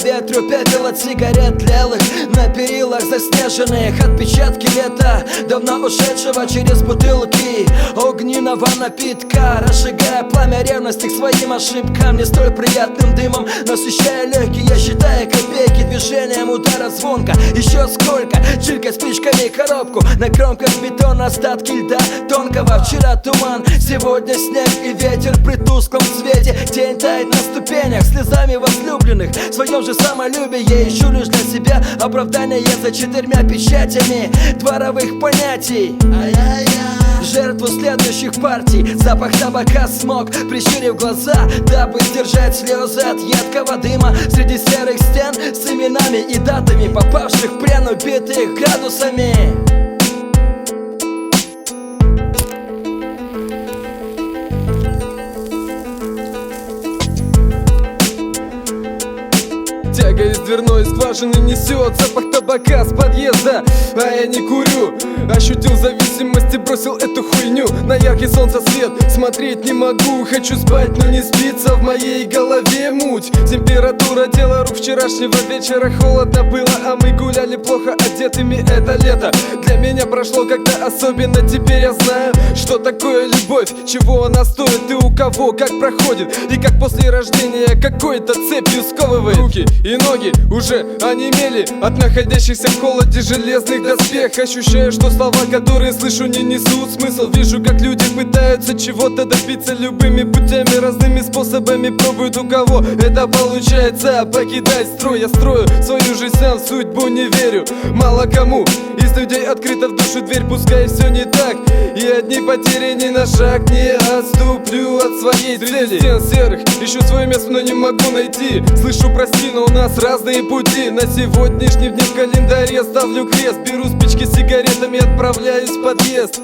ветру пепел от сигарет тлелых, на перилах заснеженных отпечатки лета, давно ушедшего через бутылки огненного напитка, разжигая пламя ревности к своим ошибкам, не столь приятным дымом насыщая легкие, считая копейки движением удара звонка. Еще сколько, чиркать спичками коробку, на кромках бетона остатки льда тонкого. Вчера туман, сегодня снег и ветер при тусклом свете. Тень тает на ступенях слезами возлюбленных. В своем же самолюбии я ищу лишь для себя оправдание за 4 печатями дворовых понятий. Жертву следующих партий, запах табака, смог, прищурив глаза, дабы сдержать слезы от едкого дыма. Среди серых стен с именами и датами попавших в плен, убитых градусами. Тяга из дверной скважины несет запах табака с подъезда, а я не курю. Ощутил зависимость и бросил эту хуйню на яркий солнцесвет. Смотреть не могу, хочу спать, но не спится. В моей голове муть. Температура тела рук вчерашнего вечера. Холодно было, а мы гуляли плохо одетыми это лето. Для меня прошло как-то особенно. Теперь я знаю, что такое любовь, чего она стоит и у кого как проходит. И как после рождения какой-то цепью сковывает руки и ноги уже онемели от находящихся в холоде железных доспех. Ощущаю, что слова, которые слышу, не несут смысл. Вижу, как люди пытаются чего-то добиться любыми путями, разными способами пробуют, у кого это получается. Покидать строй, я строю свою жизнь сам, в судьбу не верю. Мало кому из людей открыта в душу дверь, пускай все не так, и одни потери ни на шаг не отступлю от своей цели. Стен серых, ищу свое место, но не могу найти. Слышу, прости, но у нас разные пути. На сегодняшний день в календаре ставлю крест, беру спички с сигаретами, отправляюсь в подъезд.